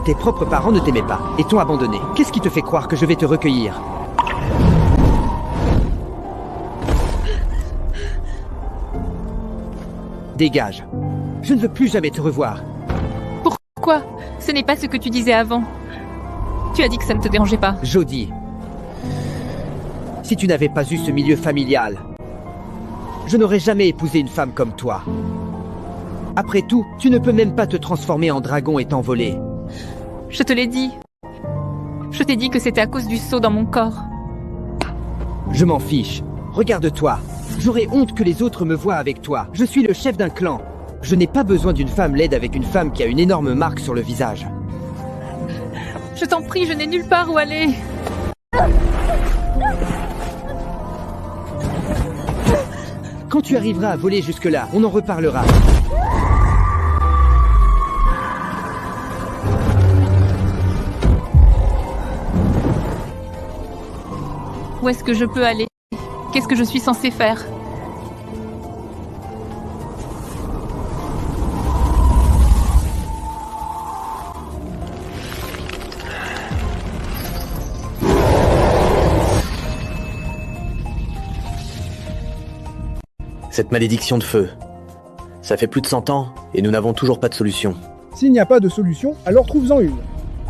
Tes propres parents ne t'aimaient pas et t'ont abandonné. Qu'est-ce qui te fait croire que je vais te recueillir? Dégage. Je ne veux plus jamais te revoir. Pourquoi? Ce n'est pas ce que tu disais avant. Tu as dit que ça ne te dérangeait pas. Jodie, si tu n'avais pas eu ce milieu familial, je n'aurais jamais épousé une femme comme toi. Après tout, tu ne peux même pas te transformer en dragon et t'envoler. Je te l'ai dit. Je t'ai dit que c'était à cause du sceau dans mon corps. Je m'en fiche. Regarde-toi. J'aurais honte que les autres me voient avec toi. Je suis le chef d'un clan. Je n'ai pas besoin d'une femme laide avec une femme qui a une énorme marque sur le visage. Je t'en prie, je n'ai nulle part où aller. Quand tu arriveras à voler jusque-là, on en reparlera. Où est-ce que je peux aller? Qu'est-ce que je suis censée faire? Cette malédiction de feu. Ça fait plus de 100 ans et nous n'avons toujours pas de solution. S'il n'y a pas de solution, alors trouve-en une.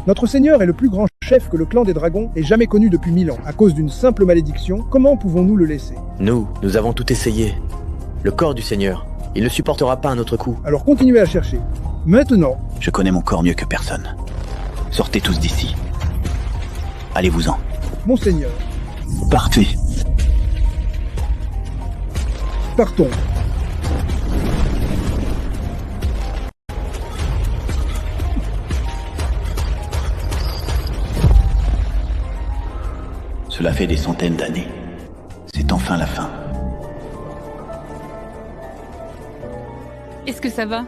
Notre seigneur est le plus grand chef que le clan des dragons ait jamais connu depuis 1000 ans. À cause d'une simple malédiction, comment pouvons-nous le laisser? Nous avons tout essayé. Le corps du Seigneur, il ne supportera pas un autre coup. Alors continuez à chercher. Maintenant, Je connais mon corps mieux que personne. Sortez tous d'ici. Allez-vous-en. monseigneur, Partez. partons. Cela fait des centaines d'années. C'est enfin la fin. Est-ce que ça va?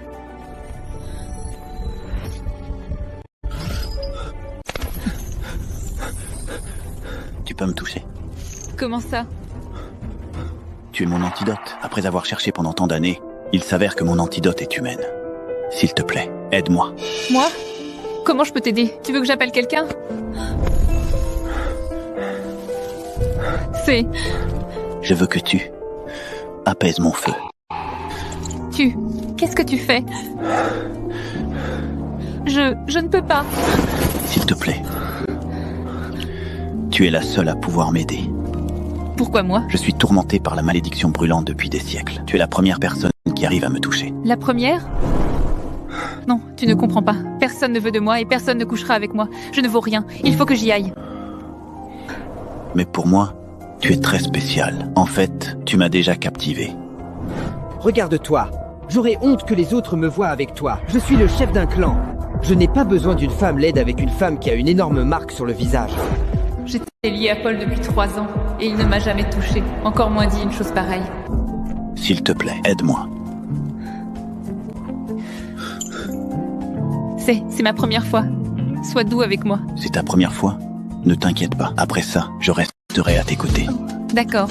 Tu peux me toucher? Comment ça? Tu es mon antidote. Après avoir cherché pendant tant d'années, il s'avère que mon antidote est humaine. S'il te plaît, aide-moi. Moi? Comment je peux t'aider? Tu veux que j'appelle quelqu'un? C'est... Je veux que tu apaises mon feu. Qu'est-ce que tu fais? Je ne peux pas. S'il te plaît. Tu es la seule à pouvoir m'aider. Pourquoi moi? Je suis tourmenté par la malédiction brûlante depuis des siècles. Tu es la première personne qui arrive à me toucher. La première? Non, tu ne comprends pas. Personne ne veut de moi et personne ne couchera avec moi. Je ne vaux rien. Il faut que j'y aille. Mais pour moi, tu es très spécial. En fait, tu m'as déjà captivé. Regarde-toi. J'aurais honte que les autres me voient avec toi. Je suis le chef d'un clan. Je n'ai pas besoin d'une femme laide avec une femme qui a une énorme marque sur le visage. J'étais liée à Paul depuis 3 ans et il ne m'a jamais touchée. Encore moins dit une chose pareille. S'il te plaît, aide-moi. C'est ma première fois. Sois doux avec moi. C'est ta première fois? Ne t'inquiète pas. Après ça, je resterai à tes côtés. D'accord.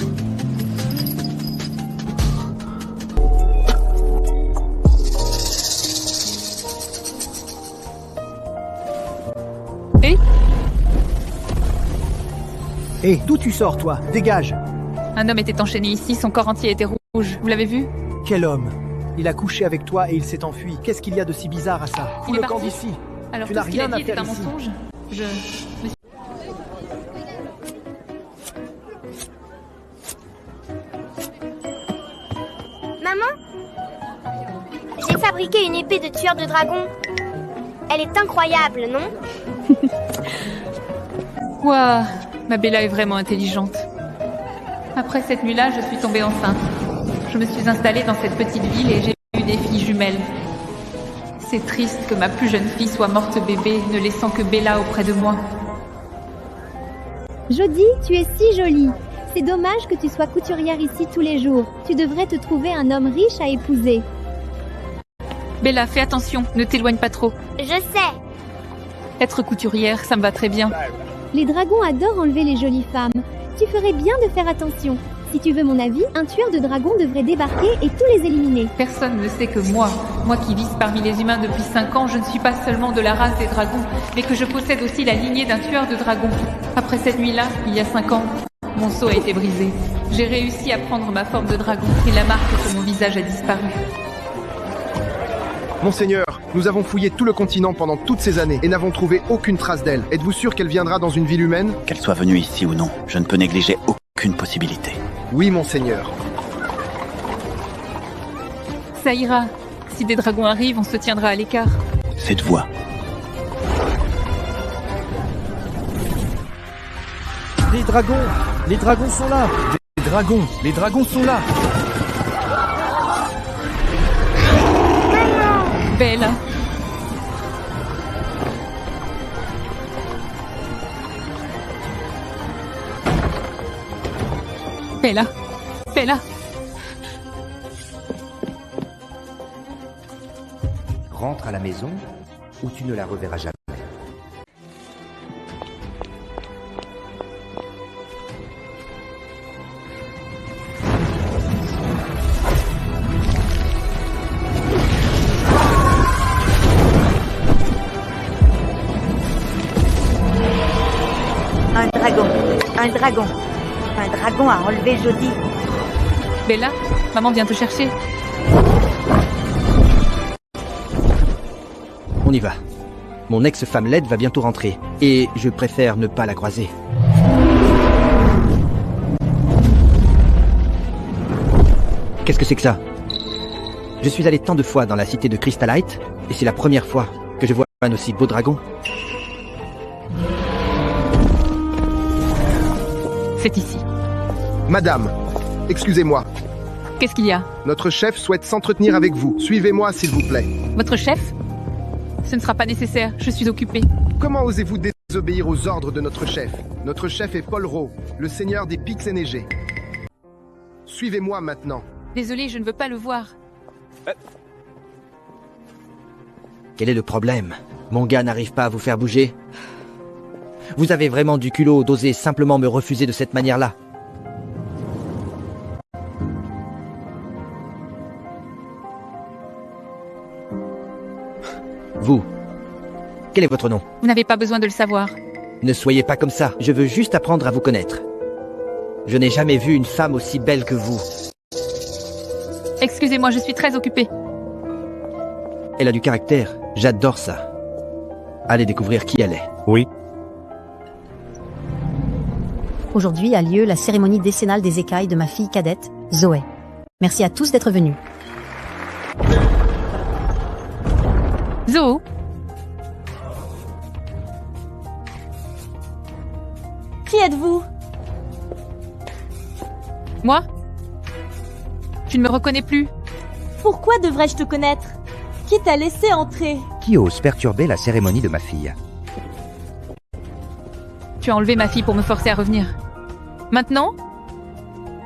Et Hé, d'où tu sors, toi? Dégage! un homme était enchaîné ici, son corps entier était rouge. Vous l'avez vu? Quel homme? Il a couché avec toi et il s'est enfui. Qu'est-ce qu'il y a de si bizarre à ça? Fous Il est le camp parti. d'ici! Alors Tu tout n'as ce qu'il a rien à dit était faire un ici. mensonge. Je me suis... Maman, j'ai fabriqué une épée de tueur de dragon. Elle est incroyable, non? Ouah, ma Bella est vraiment intelligente. Après cette nuit-là, je suis tombée enceinte. Je me suis installée dans cette petite ville et j'ai eu des filles jumelles. C'est triste que ma plus jeune fille soit morte bébé, ne laissant que Bella auprès de moi. Jodie, tu es si jolie. C'est dommage que tu sois couturière ici tous les jours. Tu devrais te trouver un homme riche à épouser. Bella, fais attention, ne t'éloigne pas trop. Je sais. Être couturière, ça me va très bien. Les dragons adorent enlever les jolies femmes. Tu ferais bien de faire attention. Si tu veux mon avis, un tueur de dragons devrait débarquer et tous les éliminer. Personne ne sait que moi, Moi qui vis parmi les humains depuis 5 ans, je ne suis pas seulement de la race des dragons, mais que je possède aussi la lignée d'un tueur de dragons. Après cette nuit-là, il y a 5 ans, mon sceau a été brisé. J'ai réussi à prendre ma forme de dragon et la marque sur mon visage a disparu. Monseigneur, nous avons fouillé tout le continent pendant toutes ces années et n'avons trouvé aucune trace d'elle. Êtes-vous sûr qu'elle viendra dans une ville humaine? Qu'elle soit venue ici ou non, je ne peux négliger aucune possibilité. Oui, monseigneur. Ça ira. Si des dragons arrivent, on se tiendra à l'écart. Cette voix. Les dragons sont là. Les dragons sont là. Bella. Bella. Bella. Rentre à la maison ou tu ne la reverras jamais. Un dragon a enlevé Jody. Bella, maman vient te chercher. On y va. Mon ex-femme laide va bientôt rentrer, et je préfère ne pas la croiser. Qu'est-ce que c'est que ça? Je suis allé tant de fois dans la cité de Crystalite, et c'est la première fois que je vois un aussi beau dragon. C'est ici. Madame, excusez-moi. Qu'est-ce qu'il y a? Notre chef souhaite s'entretenir avec vous. Suivez-moi, s'il vous plaît. Votre chef? Ce ne sera pas nécessaire, je suis occupée. Comment osez-vous désobéir aux ordres de notre chef? Notre chef est Paul Rowe, le seigneur des pics enneigés. Suivez-moi maintenant. Désolée, je ne veux pas le voir. Quel est le problème? Mon gars n'arrive pas à vous faire bouger? Vous avez vraiment du culot d'oser simplement me refuser de cette manière-là. Vous, quel est votre nom? Vous n'avez pas besoin de le savoir. Ne soyez pas comme ça, je veux juste apprendre à vous connaître. Je n'ai jamais vu une femme aussi belle que vous. Excusez-moi, je suis très occupée. Elle a du caractère, j'adore ça. Allez découvrir qui elle est. Oui. Aujourd'hui a lieu la cérémonie décennale des écailles de ma fille cadette, Zoé. Merci à tous d'être venus. Zo, Qui êtes-vous? moi? Tu ne me reconnais plus? Pourquoi devrais-je te connaître? Qui t'a laissé entrer? Qui ose perturber la cérémonie de ma fille? Tu as enlevé ma fille pour me forcer à revenir. Maintenant,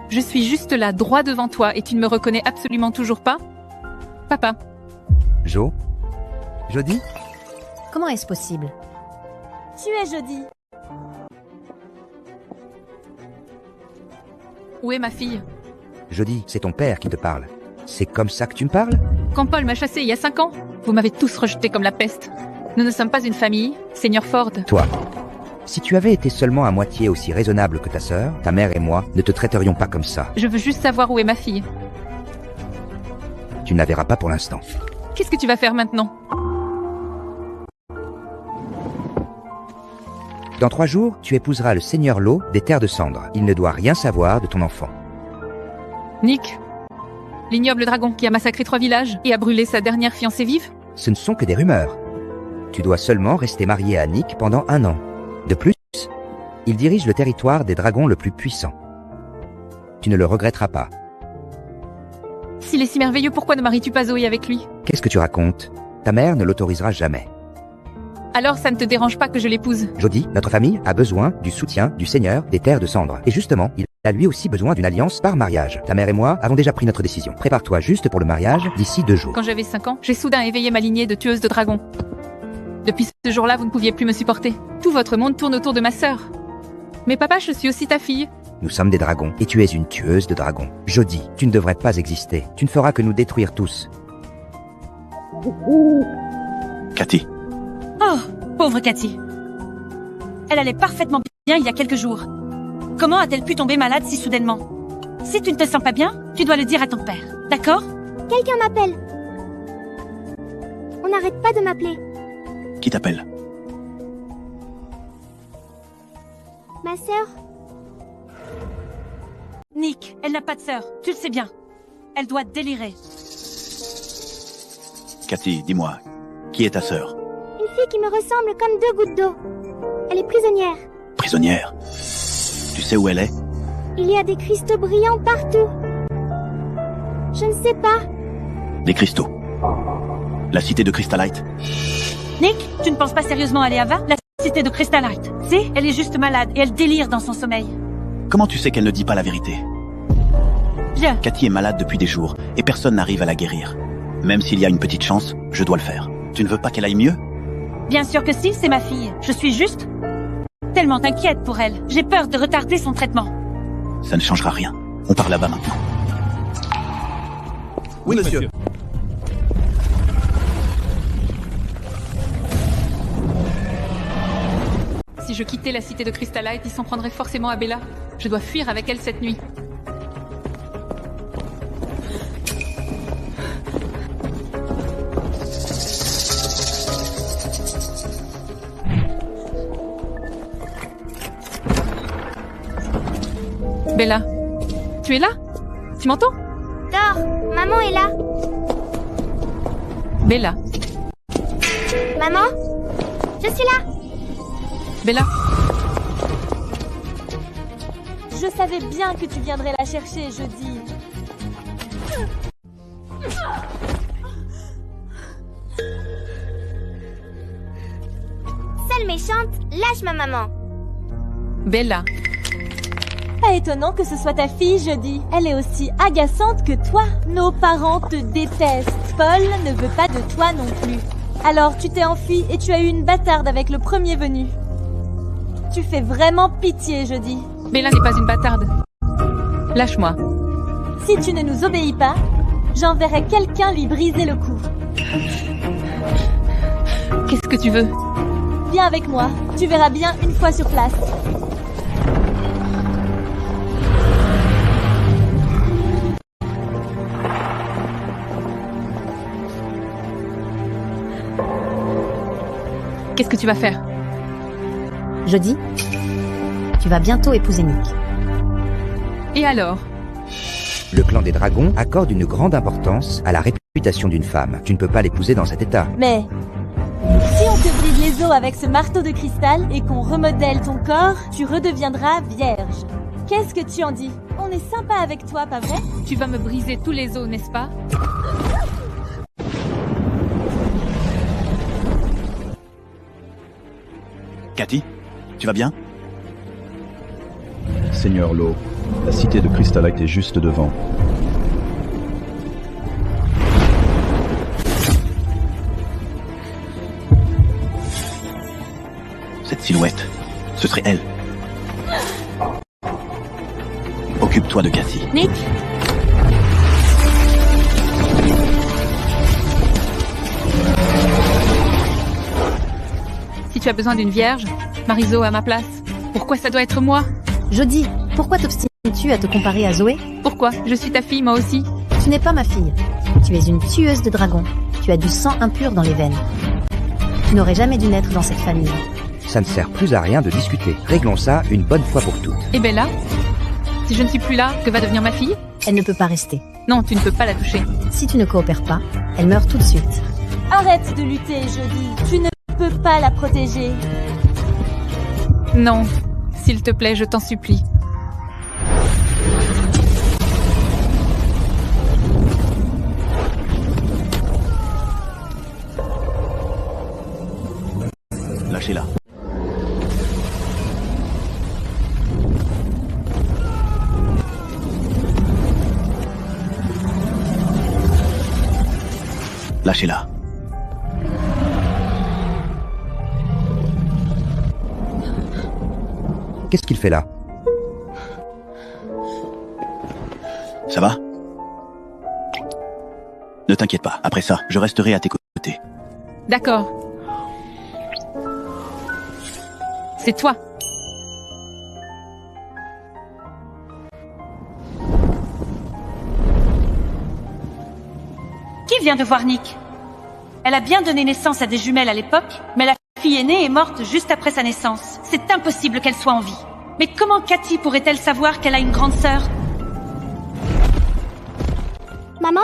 je suis juste là, droit devant toi, et tu ne me reconnais absolument toujours pas? Papa. Jo? Jody? Comment est-ce possible? Tu es Jody. Où est ma fille? Jody, c'est ton père qui te parle. C'est comme ça que tu me parles? Quand Paul m'a chassé il y a 5 ans, vous m'avez tous rejeté comme la peste. Nous ne sommes pas une famille, Seigneur Ford. Toi. Si tu avais été seulement à moitié aussi raisonnable que ta sœur, ta mère et moi ne te traiterions pas comme ça. Je veux juste savoir où est ma fille. Tu ne la verras pas pour l'instant. Qu'est-ce que tu vas faire maintenant? Dans 3 jours, tu épouseras le Seigneur Lo des Terres de Cendre. Il ne doit rien savoir de ton enfant. Nick, l'ignoble dragon qui a massacré 3 villages et a brûlé sa dernière fiancée vive? Ce ne sont que des rumeurs. Tu dois seulement rester marié à Nick pendant 1 an. De plus, il dirige le territoire des dragons le plus puissant. Tu ne le regretteras pas. S'il est si merveilleux, pourquoi ne maries-tu pas Zoé avec lui? Qu'est-ce que tu racontes? Ta mère ne l'autorisera jamais. Alors ça ne te dérange pas que je l'épouse? Jody, notre famille a besoin du soutien du Seigneur des Terres de Cendre. Et justement, il a lui aussi besoin d'une alliance par mariage. Ta mère et moi avons déjà pris notre décision. Prépare-toi juste pour le mariage d'ici 2 jours. Quand j'avais 5 ans, j'ai soudain éveillé ma lignée de tueuse de dragons. Depuis ce jour-là, vous ne pouviez plus me supporter. Tout votre monde tourne autour de ma sœur. Mais papa, je suis aussi ta fille. Nous sommes des dragons, et tu es une tueuse de dragons. Jody, tu ne devrais pas exister. Tu ne feras que nous détruire tous. Cathy, Oh, pauvre Cathy. Elle allait parfaitement bien il y a quelques jours. Comment a-t-elle pu tomber malade si soudainement? Si tu ne te sens pas bien, tu dois le dire à ton père, d'accord? Quelqu'un m'appelle. On n'arrête pas de m'appeler. qui t'appelle? Ma sœur? Nick, elle n'a pas de sœur, tu le sais bien. Elle doit délirer. Cathy, dis-moi, qui est ta sœur? Une fille qui me ressemble comme 2 gouttes d'eau. Elle est prisonnière. Prisonnière? Tu sais où elle est? Il y a des cristaux brillants partout. Je ne sais pas. Des cristaux. La cité de Crystalite? Nick, tu ne penses pas sérieusement aller à Va, la cité de Crystalite? Si, elle est juste malade et elle délire dans son sommeil. Comment tu sais qu'elle ne dit pas la vérité? Viens. Cathy est malade depuis des jours et personne n'arrive à la guérir. Même s'il y a une petite chance, je dois le faire. Tu ne veux pas qu'elle aille mieux? Bien sûr que si, c'est ma fille. Je suis juste tellement inquiète pour elle. J'ai peur de retarder son traitement. Ça ne changera rien. On part là-bas maintenant. Oui, monsieur. Si je quittais la cité de Crystalite, il s'en prendrait forcément à Bella. Je dois fuir avec elle cette nuit. Bella, tu es là? Tu m'entends? Dors, maman est là. Bella, Maman? Je suis là. Bella, Je savais bien que tu viendrais la chercher jeudi. Sale méchante, lâche ma maman. Bella. Pas étonnant que ce soit ta fille jeudi. Elle est aussi agaçante que toi. Nos parents te détestent. Paul ne veut pas de toi non plus. Alors tu t'es enfui et tu as eu une bâtarde avec le premier venu. Tu fais vraiment pitié jeudi. Bella n'est pas une bâtarde. Lâche-moi. Si tu ne nous obéis pas, j'enverrai quelqu'un lui briser le cou. Qu'est-ce que tu veux? Viens avec moi. Tu verras bien une fois sur place. Qu'est-ce que tu vas faire? Jeudi, tu vas bientôt épouser Nick. Et alors? Le clan des dragons accorde une grande importance à la réputation d'une femme. Tu ne peux pas l'épouser dans cet état. Mais si on te brise les os avec ce marteau de cristal et qu'on remodèle ton corps, tu redeviendras vierge. Qu'est-ce que tu en dis? On est sympa avec toi, pas vrai? Tu vas me briser tous les os, n'est-ce pas? Cathy, tu vas bien? Seigneur Law, la cité de Crystalite est juste devant. Cette silhouette, ce serait elle. Occupe-toi de Cathy. Nick? Si tu as besoin d'une vierge, Marizo à ma place. Pourquoi ça doit être moi? Jeudi, pourquoi t'obstines-tu à te comparer à Zoé? Pourquoi? Je suis ta fille, moi aussi. Tu n'es pas ma fille. Tu es une tueuse de dragons. Tu as du sang impur dans les veines. Tu n'aurais jamais dû naître dans cette famille. Ça ne sert plus à rien de discuter. Réglons ça une bonne fois pour toutes. Et Bella? Si je ne suis plus là, que va devenir ma fille? Elle ne peut pas rester. Non, tu ne peux pas la toucher. Si tu ne coopères pas, elle meurt tout de suite. Arrête de lutter, jeudi. Tu ne peux pas la protéger. Non. S'il te plaît, je t'en supplie. Lâchez-la. Lâchez-la. Qu'est-ce qu'il fait là? Ça va? Ne t'inquiète pas. Après ça, je resterai à tes côtés. D'accord. C'est toi. Qui vient de voir Nick? Elle a bien donné naissance à des jumelles à l'époque, mais la fille aînée est morte juste après sa naissance. C'est impossible qu'elle soit en vie. Mais comment Cathy pourrait-elle savoir qu'elle a une grande sœur? Maman?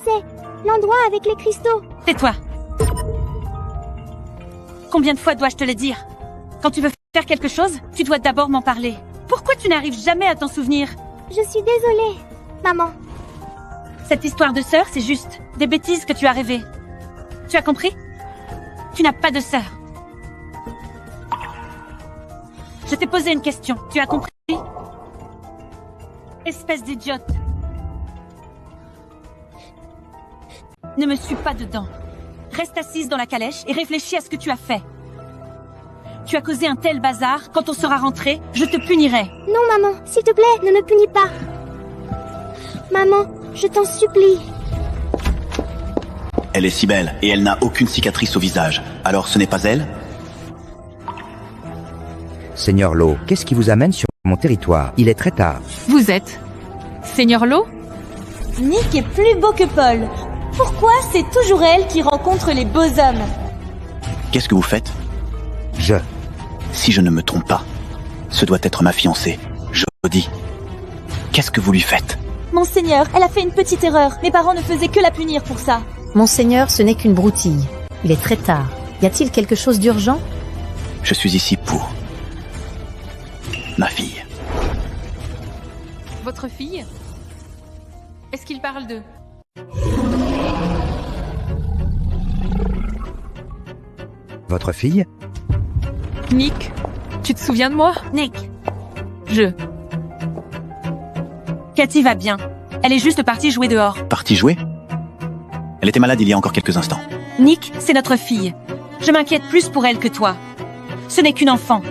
C'est l'endroit avec les cristaux. Tais-toi. Combien de fois dois-je te le dire? Quand tu veux faire quelque chose, tu dois d'abord m'en parler. Pourquoi tu n'arrives jamais à t'en souvenir? Je suis désolée, maman. Cette histoire de sœur, c'est juste des bêtises que tu as rêvées. Tu as compris? Tu n'as pas de sœur. Je t'ai posé une question. Tu as compris? Espèce d'idiote. Ne me suis pas dedans. Reste assise dans la calèche et réfléchis à ce que tu as fait. Tu as causé un tel bazar, quand on sera rentré, je te punirai. Non, maman, s'il te plaît, ne me punis pas. Maman, je t'en supplie. Elle est si belle et elle n'a aucune cicatrice au visage. Alors ce n'est pas elle? Seigneur Lo, qu'est-ce qui vous amène sur mon territoire? Il est très tard. Vous êtes Seigneur Lo? Nick est plus beau que Paul. Pourquoi c'est toujours elle qui rencontre les beaux hommes? Qu'est-ce que vous faites? Si je ne me trompe pas, ce doit être ma fiancée, Jodie. Qu'est-ce que vous lui faites? Monseigneur, elle a fait une petite erreur. Mes parents ne faisaient que la punir pour ça. Monseigneur, ce n'est qu'une broutille. Il est très tard. Y a-t-il quelque chose d'urgent? Je suis ici pour ma fille. Votre fille? Est-ce qu'il parle de... Votre fille? Nick, tu te souviens de moi? Nick. Cathy va bien. Elle est juste partie jouer dehors. Partie jouer? Elle était malade il y a encore quelques instants. Nick, c'est notre fille. Je m'inquiète plus pour elle que toi. Ce n'est qu'une enfant.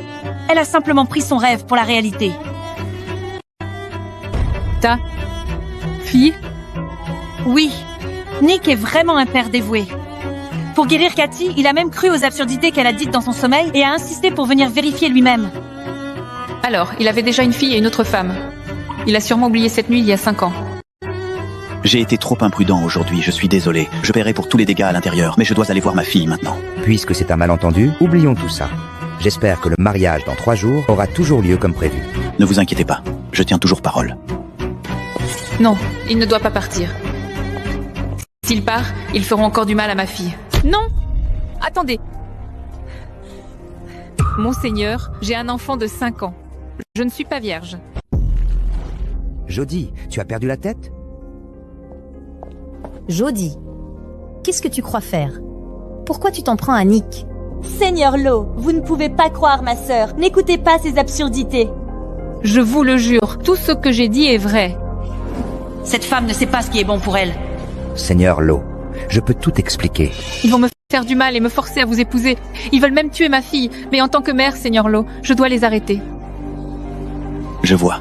Elle a simplement pris son rêve pour la réalité. Ta fille? Oui. Nick est vraiment un père dévoué. Pour guérir Cathy, il a même cru aux absurdités qu'elle a dites dans son sommeil et a insisté pour venir vérifier lui-même. Alors, il avait déjà une fille et une autre femme. Il a sûrement oublié cette nuit il y a 5 ans. J'ai été trop imprudent aujourd'hui, je suis désolé. Je paierai pour tous les dégâts à l'intérieur, mais je dois aller voir ma fille maintenant. Puisque c'est un malentendu, oublions tout ça. J'espère que le mariage dans 3 jours aura toujours lieu comme prévu. Ne vous inquiétez pas, je tiens toujours parole. Non, il ne doit pas partir. S'il part, ils feront encore du mal à ma fille. Non! Attendez! Monseigneur, j'ai un enfant de 5 ans. Je ne suis pas vierge. Jodie, tu as perdu la tête? Jodie, qu'est-ce que tu crois faire? Pourquoi tu t'en prends à Nick? Seigneur Lo, vous ne pouvez pas croire ma sœur. N'écoutez pas ces absurdités. Je vous le jure, tout ce que j'ai dit est vrai. Cette femme ne sait pas ce qui est bon pour elle. Seigneur Lo, je peux tout expliquer. Ils vont me faire du mal et me forcer à vous épouser. Ils veulent même tuer ma fille. Mais en tant que mère, Seigneur Lo, je dois les arrêter. Je vois.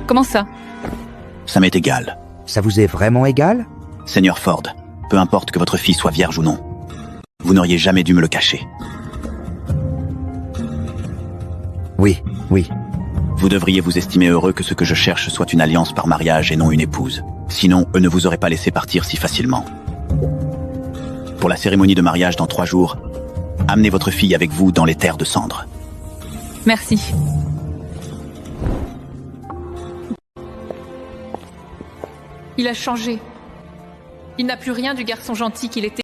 Comment ça? Ça m'est égal. Ça vous est vraiment égal? Seigneur Ford, peu importe que votre fille soit vierge ou non, vous n'auriez jamais dû me le cacher. Oui. Vous devriez vous estimer heureux que ce que je cherche soit une alliance par mariage et non une épouse. Sinon, eux ne vous auraient pas laissé partir si facilement. Pour la cérémonie de mariage dans 3 jours, amenez votre fille avec vous dans les terres de cendres. Merci. Il a changé. Il n'a plus rien du garçon gentil qu'il était.